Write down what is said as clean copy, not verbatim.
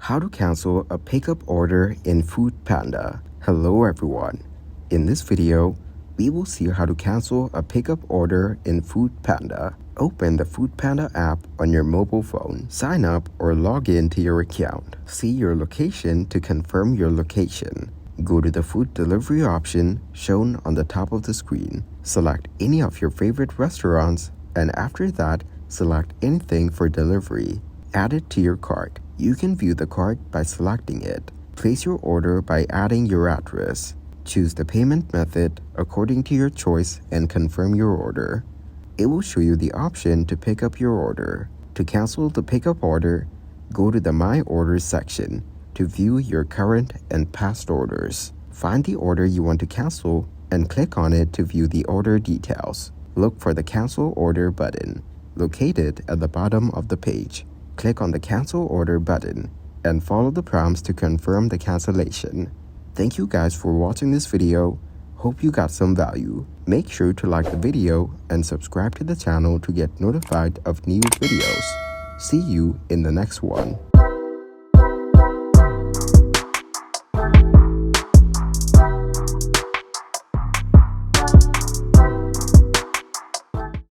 How to cancel a pickup order in Foodpanda. Hello everyone. In this video, we will see how to cancel a pickup order in Foodpanda. Open the Foodpanda app on your mobile phone. Sign up or log in to your account. See your location to confirm your location. Go to the food delivery option shown on the top of the screen. Select any of your favorite restaurants, and after that, select anything for delivery. Add it to your cart. You can view the cart by selecting it. Place your order by adding your address. Choose the payment method according to your choice and confirm your order. It will show you the option to pick up your order. To cancel the pickup order, go to the My Orders section to view your current and past orders. Find the order you want to cancel and click on it to view the order details. Look for the Cancel Order button, located at the bottom of the page. Click on the Cancel Order button and follow the prompts to confirm the cancellation. Thank you guys for watching this video. Hope you got some value. Make sure to like the video and subscribe to the channel to get notified of new videos. See you in the next one.